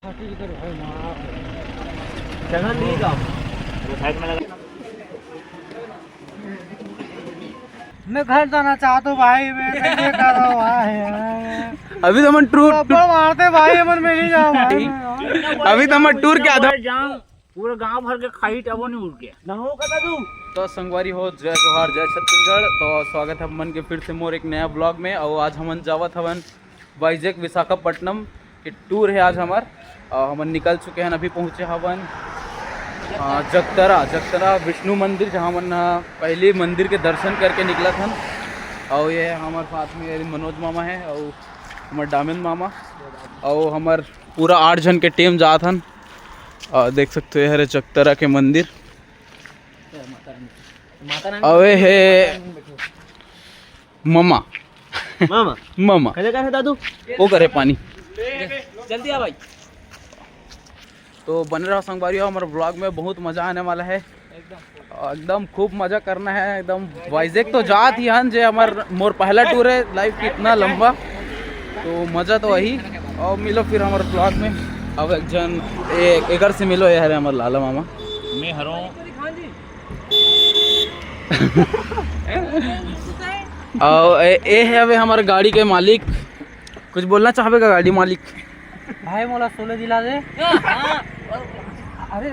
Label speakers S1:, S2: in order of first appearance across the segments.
S1: मैं घर जाना चाहता हूँ भाई। मैं कैसे कर रहा हूँ भाई?
S2: अभी तो हम टूर
S1: मारते भाई मन में नहीं जाओ भाई।
S2: अभी तो हम टूर क्या था
S3: पूरे गांव भर के खाई टबो नहीं उड़ के ना हो कदा तू।
S2: तो संगवारी हो जय जोहार जय छत्तीसगढ़। तो स्वागत है मन के फिर से मोर एक नया ब्लॉग में। और आज हमन जावत हवन वाइजैक विशाखापट्टनम के टूर है आज हमार। हमन निकल चुके हैं, अभी पहुँचे हवन जगतरा विष्णु मंदिर, जहाँ मन पहले मंदिर के दर्शन करके निकला था। और ये हमारे साथ में मनोज मामा है और हमारे दामिन मामा और हमार पूरा 8 जन के टीम जात हन। देख सकते हो जगतरा के मंदिर। अवे है मामा
S3: मामा
S2: मामा
S3: कैसे कर दादू
S2: वो करे पानी
S3: जल्दी आ भाई।
S2: तो बने रहो संगवारियों, हमारे ब्लॉग में बहुत मज़ा आने वाला है। एकदम खूब मज़ा करना है एकदम। वाइजैक तो जात ही हन जे हमार मोर पहला टूर है लाइफ कितना लंबा, तो मज़ा तो वही। और मिलो फिर हमारे ब्लॉग में। अब एक जन एक से मिलो, ये है हमारे लाला मामा।
S3: मैं हरों
S2: और ये है अभी हमारे गाड़ी के मालिक। कुछ बोलना चाहेगा गाड़ी मालिक?
S1: भाई मोला 16 दिला दे। अरे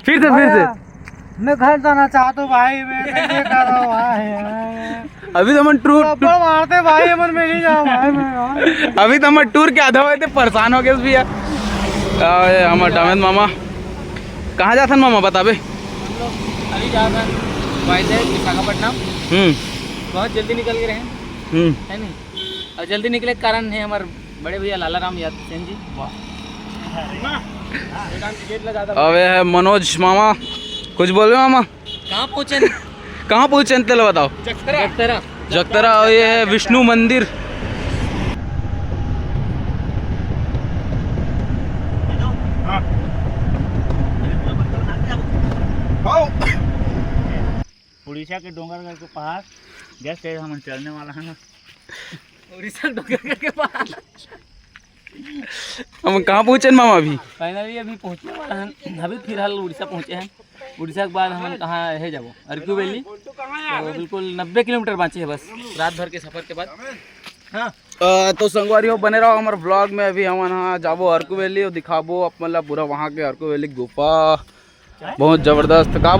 S2: फिर से
S1: मैं घर जाना चाहता हूँ भाई। मैं कैसे कर रहा हूँ भाई?
S2: अभी तो हम टूर
S1: मारते भाई मन में नहीं जाओ भाई।
S2: अभी तो हम टूर के आधा हुए थे, परेशान हो गए भैया। हमारे दामिन मामा कहाँ जाता मामा बताबे?
S3: अभी जा रहे हैं वाइजैक विशाखापट्टनम। बहुत जल्दी निकल के रहे है नहीं। और जल्दी निकले के कारण है हमारे बड़े भैया लाला राम यादव सेन जी।
S2: अबे है मनोज मामा, कुछ बोल रहे मामा?
S3: कहाँ पहुँचे?
S2: कहाँ पहुँचे चलो बताओ। जगतरा और ये है विष्णु मंदिर।
S3: उड़ीसा के डोंगरगढ़ के पहाड़ जैसे हम चलने वाला है ना। उड़ीसा डोंगरगढ़ के पहाड़
S2: हम कहाँ पहुँचे मामा? अभी
S3: फाइनली अभी पहुँचने वाला है। अभी फिलहाल उड़ीसा पहुँचे हैं। उड़ीसा के बाद हम कहाँ है जाबो अर्क्यू वैली। तो बिल्कुल 90 किलोमीटर बाकी है बस रात भर के सफ़र के बाद। हाँ
S2: तो संगवारी हो बने रहो हमारे ब्लॉग में। अभी हम यहाँ जाबो अर्क्यू वैली और दिखाबो अब मतलब पूरा वहाँ के अर्क्यू वैली गुफा बहुत ज़बरदस्त का।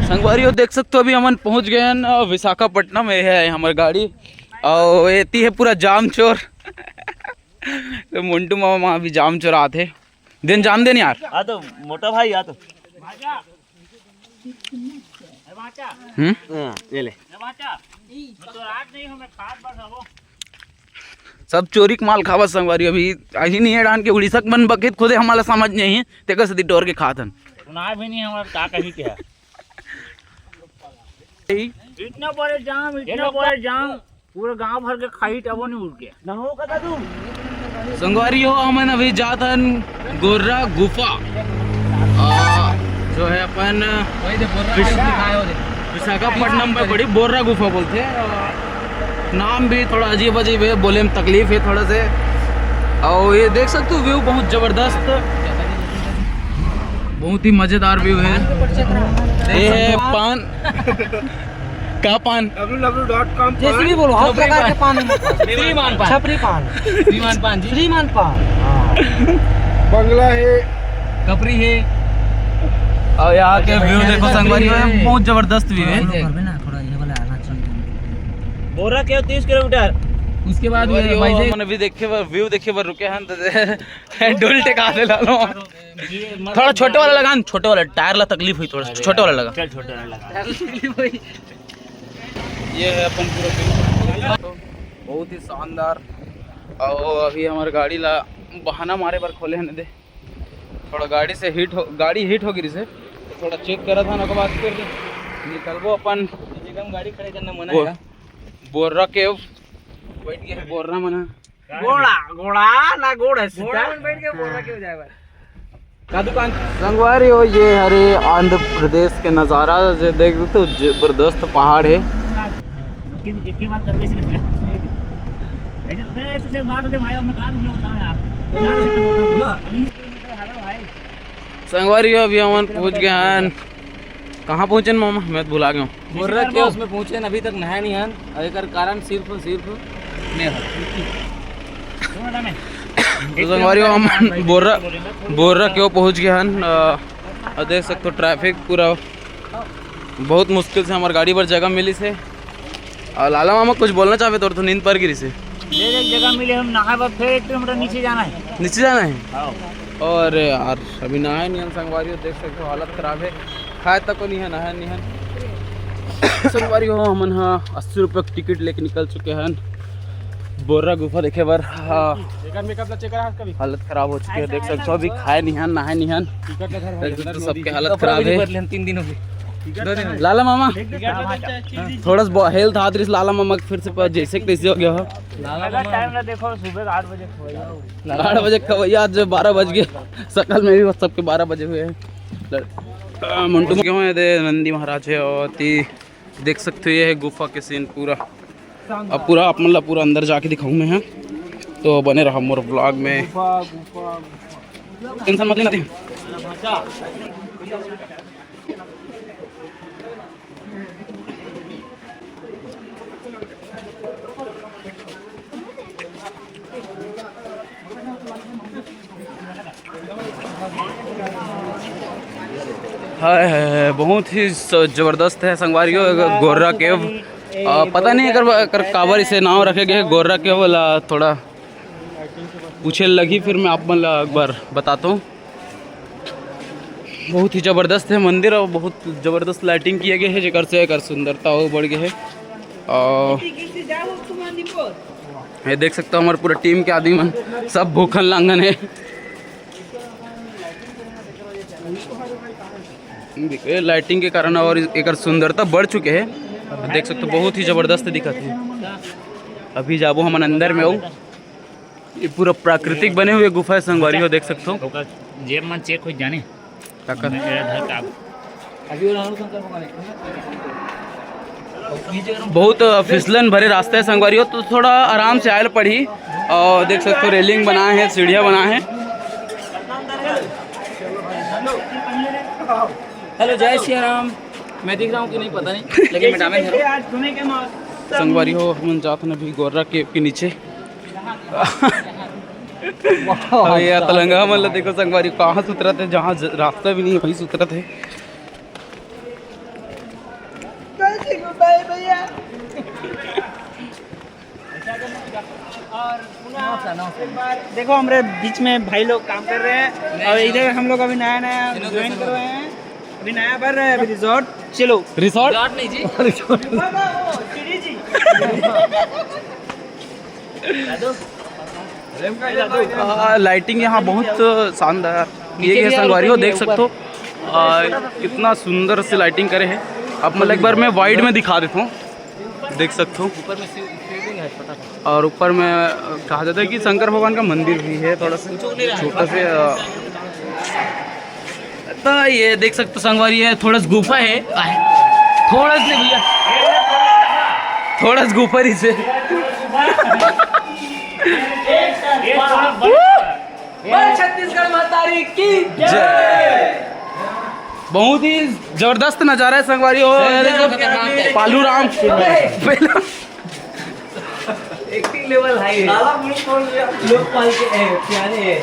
S2: संगवारी हो देख सकते हो अभी हम पहुँच गए हैं विशाखापट्टनम। ये है हमारी गाड़ी और ये है पूरा जाम चोर। तो मुंटू मामा अभी जाम चोर आते दिन जान देन यार।
S3: आ तो मोटा भाई आ तो ये ले
S2: सब चोरी का माल खावा संगवारी। अभी आई नहीं है डान के उड़ीसा मन बकेत खुदे हमारा समझ नहीं है ते सदी टोर के खातन
S3: सुना भी नहीं हमारा का कहीं के है। इतना बड़े जाम पूरे गांव भर के खाई टबो नहीं उड़ के ना हो कदा तू।
S2: संगवारी हो हमन अभी जातन गोर्रा गुफा जो है अपन विशाखापट्टनम में बड़ी बोर्रा गुफा बोलते हैं। नाम भी थोड़ा अजीब अजीब है, बोले में तकलीफ है थोड़ा से। और ये देख सकते हो व्यू बहुत ज़बरदस्त, बहुत ही मज़ेदार व्यू है। ये है पान का पान
S1: www.com जैसे भी बोलो हर प्रकार के पान
S3: श्रीमान पान
S1: छपरी पान
S3: श्रीमान पान जी
S1: श्रीमान पान
S2: बंगला है कपरी है। और यहाँ के व्यू देखो संगवारी है बहुत जबरदस्त व्यू है।
S1: थोड़ा ये वाला आना चाहिए।
S3: बोरा के 30 किलोमीटर उसके बाद
S2: मैंने भी देखे व्यू देखे पर रुके हैं तो डोल टेका दे लो। थोड़ा छोटे वाला लगा, छोटे वाला टायर ला तकलीफ हुई, थोड़ा छोटे वाला लगा।
S3: चल छोटे वाला लगा।
S2: ये है अपन पूरा बहुत ही शानदार। और अभी हमारे गाड़ी ला बहाना मारे पर खोले हैं दे थोड़ा गाड़ी से गाड़ी हीट हो गिरी से तो थोड़ा चेक करा था ना के बाद फिर निकलबो अपन
S3: गाड़ी खड़े करना मना है।
S2: बोर्रा के बैठ गया बोर्रा मना
S3: घोड़ा ना घोड़ा घोड़ा में बैठ के बोरा क्यों जाए
S2: का दुकान संगवारी हो। ये हरे आंध्र प्रदेश के नज़ारा जो देख तो जबरदस्त पहाड़ है।
S3: एक बात कर ऐसे ऐसे मार दे भाई हमने काम नहीं होता है आप
S2: संगवारी अभी हम पहुंच गए हैं। कहाँ पहुंचे मामा, मैं तो भुला गया हूँ।
S3: बोर्रा के उसमें पहुंचे अभी तक नहाया नहीं हन, और कारण सिर्फ
S2: तो संगवारी हम बोर्रा क्यों पहुंच गए हैं। और देख सकते हो ट्रैफिक पूरा, बहुत मुश्किल से हमारी गाड़ी पर जगह मिली से। और लाला मामा कुछ बोलना चाहते तो नींद पर गिरी से
S3: जगह मिले हम नहा पर फिर 1 किलोमीटर नीचे जाना है।
S2: नीचे जाना है और यार अभी नहाए नहीं हम संगवारी, देख सकते हो हालत खराब है। खाए तक को नहीं है, नहाए नहीं है। संगवारी हो हमन 80 रुपये टिकट लेके निकल चुके हैं बोर्रा गुफा देखे बार। हालत खराब हो चुकी है, देख सकते हो। अभी खाए नहीं है, नहाए नहीं है, सबके हालत खराब है।
S3: 3 दिन हो गए।
S2: लाला मामा थोड़ा सा हेल्थ हाथ रही लाला मामा फिर से जैसे तैसे हो गया हो।
S3: टाइम ना देखो, सुबह 8 बजे
S2: 8 बजे खवैया, आज 12 बज गए। सकल में भी सबके 12 बजे हुए हैं। मंटू क्यों है दे नंदी महाराज है। और देख सकते हो ये है गुफा के सीन पूरा। अब पूरा आप मतलब पूरा अंदर जाके दिखाऊँ मैं, तो बने रहा मोर ब्लॉग में। टेंशन मत लेना। हाय हाय बहुत ही ज़बरदस्त है संगवारियों गोर्रा केव। पता नहीं अगर काबर इसे नाम रखे गए गोर्रा केव वाला, थोड़ा पूछे लगी फिर मैं आप मतलब एक बार बताता हूँ। बहुत ही ज़बरदस्त है मंदिर और बहुत ज़बरदस्त लाइटिंग किए गए है, जेकर से एक सुंदरता और बढ़ गई है। और ये देख सकते हो हमारे पूरा टीम के आदमी मन सब भूखन लांगन है। देखिए लाइटिंग के कारण और एक सुंदरता बढ़ चुके हैं। देख सकते हो बहुत ही ज़बरदस्त दिखत है। अभी जाबो हम अंदर में हो, ये पूरा प्राकृतिक बने हुए गुफा है संगवारी हो, देख सकते हो।
S3: जेब मन चेक हो जाने
S2: बहुत फिसलन भरे रास्ते है संगवारी हो, तो थोड़ा आराम से आयल पड़ी। और देख सकते हो रेलिंग बनाए हैं, सीढ़ियाँ बनाए हैं।
S3: हेलो जय श्री राम। मैं दिख रहा हूँ कि नहीं पता नहीं, लेकिन मैं
S2: संगवारी हो हम जाते हैं अभी गोर्रा केव के नीचे। ये तलंगा मतलब देखो संगवारी कहाँ सुतरत है, जहाँ रास्ता भी नहीं है वहीं सुतरत है।
S1: देखो हमारे बीच में भाई लोग काम कर रहे हैं और इधर हम लोग अभी नया ज्वाइन कर रहे हैं। अभी नया पर रिजॉर्ट। चलो
S2: रिसोर्ट
S3: नहीं जी
S1: जी
S2: लाइटिंग यहाँ बहुत शानदार ये है संगवारी हो, देख सकते हो कितना सुंदर से लाइटिंग करे हैं। अब मतलब एक बार मैं वाइड में दिखा देता हूँ, देख सकते हो।
S3: ऊपर में शिवलिंग है छोटा सा,
S2: और ऊपर में कहा जाता है कि शंकर भगवान का मंदिर भी है, थोड़ा सा छोटा से। तो ये देख सकते हो संगवारी है, थोड़ा सा गुफा है, थोड़ा से भैया, थोड़ा सा गुफा ही से।
S3: छत्तीसगढ़ मातारी की
S2: जय। बहुत ही जबरदस्त नज़ारा है संगवारी हो। पालू राम
S3: एक्टिंग लेवल हाई है। लोकपाल के प्यारे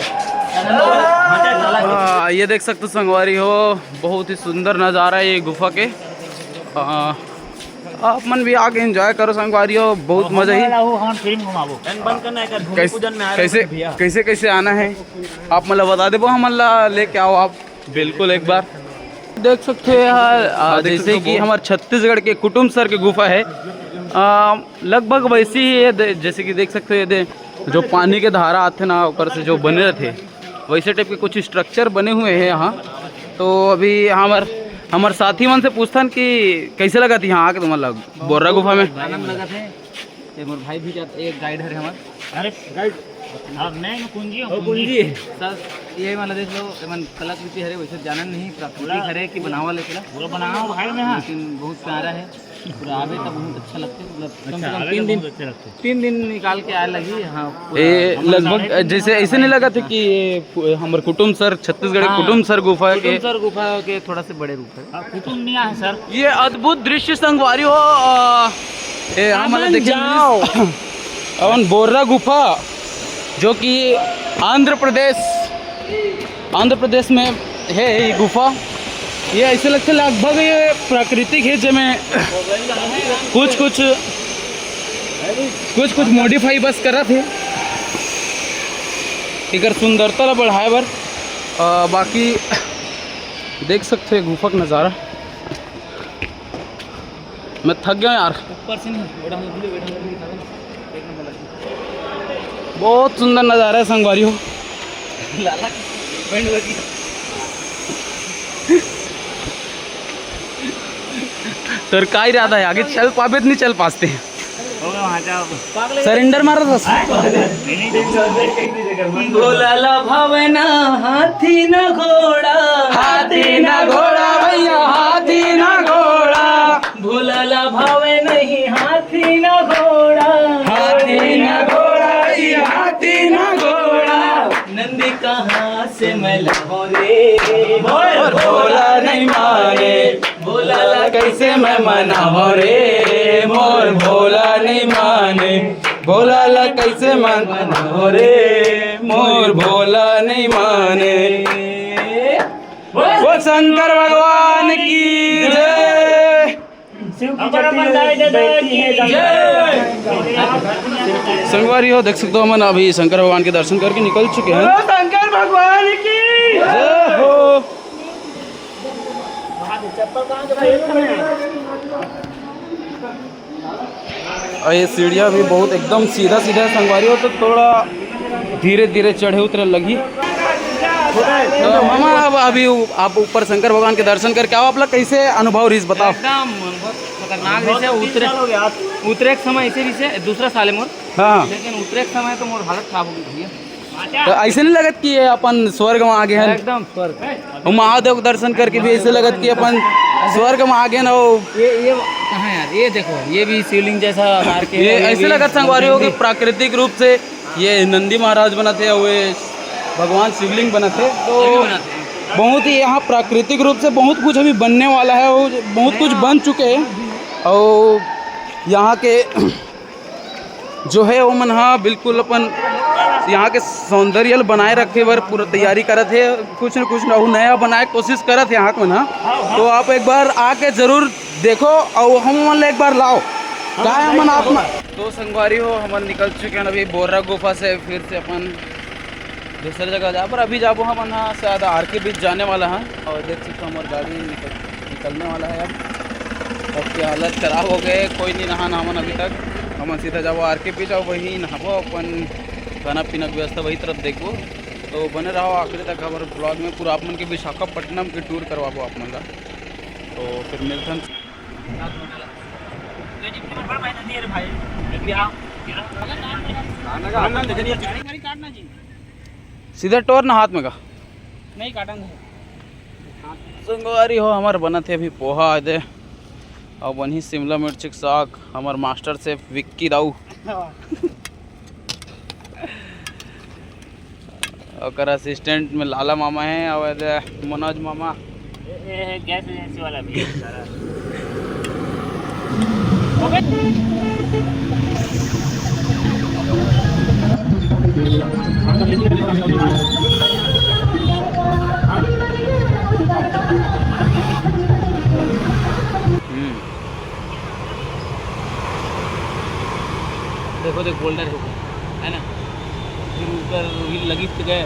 S2: ये देख सकते हो संगवारी हो, बहुत ही सुंदर नज़ारा है ये गुफा के। आप मन भी आके एंजॉय करो संगवारी हो, बहुत मजा ही। कैसे कैसे आना है आप मतलब बता दे, हम लेके आओ आप बिल्कुल एक बार। देख सकते हैं यार, जैसे कि हमारे छत्तीसगढ़ के कुटुम्ब सर की गुफा है, लगभग वैसी ही है। जैसे कि देख सकते हो ये जो पानी के धारा आते ना ऊपर से जो बने थे, वैसे टाइप के कुछ स्ट्रक्चर बने हुए हैं यहाँ। तो अभी हमारे साथी मन से पूछता कि कैसे लगा थी यहाँ आके तुम्हारा बोर्रा गुफा में।
S3: आनंद लगा थे। मोर भाई भी जाते, एक गाइड है हमारे। अरे गाइड
S1: कुंजी
S3: सर ये वाला देख लो एमन कलाकृति हरे वैसे जानन नहीं प्राकृतिक हरे कि बनावा लेके पूरा बनावा भाई में लेकिन बहुत प्यारा है पूरा आवे तो बहुत अच्छा लगते मतलब कम से कम 3 दिन निकाल के आए लगी। हाँ
S2: ये लगभग जैसे ऐसे नहीं लगा था कि ये हमारे कुटुंब सर छत्तीसगढ़ कुटुंब सर गुफा
S3: के थोड़ा से बड़े रूप है
S1: कुटुम नहीं है सर।
S2: ये अद्भुत दृश्य संगवारी हो ये हमारे देखिए अवन बोर्रा गुफा जो कि आंध्र प्रदेश में है ये गुफा। ये ऐसे लगता है लगभग ये प्राकृतिक है जिसमें कुछ मॉडिफाई बस करा थे इधर सुंदरता ला बढ़ाए बर बाकी देख सकते हैं गुफा का नज़ारा। मैं थक गया यार,
S3: ऊपर से नहीं
S2: बहुत सुंदर नज़ारा है संगवारी हो। तर का इरादा है आगे चल पाबे नहीं चल पाते हैं सरेंडर मारा था।
S3: बोला भावना हाथी ना घोड़ा
S2: भैया हाथी ना घोड़ा
S3: भूलला भावे नहीं हाथी ना घोड़ा नंदी कहाँ से मैं लाऊं रे
S2: और भोला नहीं माने
S3: भोला
S2: कैसे मैं मनाऊं रे मोर भोला नहीं माने भोला ला कैसे मनाऊं रे मोर भोला नहीं माने। वो शंकर भगवान की जय। संगवारी हो देख सकते हो हम अभी शंकर भगवान के दर्शन करके निकल चुके हैं।
S1: शंकर भगवान की
S2: जय हो। और ये सीढ़ियाँ भी बहुत एकदम सीधा संगवारी हो तो थोड़ा धीरे धीरे चढ़े उतरे लगी। तो मामा अब अभी आप ऊपर शंकर भगवान के दर्शन करके आओ, आप लोग कैसे अनुभव रही बताओ।
S3: एकदम खतरनाक जैसे उतरे के समय ऐसे जैसे दूसरा साल है मोर।
S2: हाँ
S3: लेकिन उतरे के समय तो मोर हालत खराब हो गई भैया।
S2: तो ऐसे नहीं लगत कि ये अपन स्वर्ग में आ गए हैं।
S3: एकदम स्वर्ग
S2: महादेव के दर्शन करके भी ऐसे लगत कि अपन स्वर्ग में आ गए ना।
S3: ये कहाँ यार, ये देखो ये भी शिवलिंग जैसा मार के
S2: ये ऐसे लगत संगवारी हो कि प्राकृतिक रूप से ये नंदी महाराज बनाते हुए भगवान शिवलिंग बनाते तो बहुत ही यहाँ प्राकृतिक रूप से बहुत कुछ अभी बनने वाला है और बहुत कुछ बन चुके हैं। और यहाँ के जो है वो मन हाँ बिल्कुल अपन यहाँ के सौंदर्य बनाए रखे बर पूरा तैयारी करत है, कुछ न कुछ नया बनाए कोशिश करत है यहाँ को ना। तो आप एक बार आके ज़रूर देखो और हम मन एक बार लाओ क्या है मन आप तो संगवारी हो हम निकल चुके हैं अभी बोर्रा गुफा से। फिर से अपन दूसरी जगह जा पर अभी जाबो हम यहाँ से आधा आर के बीच जाने वाला है। और देख सकते हो हमारी गाड़ी निकलने वाला है। अब की हालत ख़राब हो गए, कोई नहीं नहा हमन अभी तक। हम सीधा जाबो आर के बीच और वही नहाबो, अपन खाना पीना की व्यवस्था वही तरफ देखो। तो बने रहो आखिरी तक हमारे ब्लॉग में पूरा आप मन के विशाखापट्टनम की टूर करवाबो आप मन का। तो फिर मिलते हैं। सीधा टोर ना हाथ में का
S1: नहीं काटन
S2: संगवारी हो हमारे बना थे अभी पोहा दे और बनी शिमला मिर्च के साग। हमार मास्टर शेफ विक्की दाऊ और असिस्टेंट में लाला मामा है और मनोज मामा।
S1: गैस एजेंसी वाला भी
S3: देखो देख बोल्डर है ना, फिर ऊपर लगी तो गए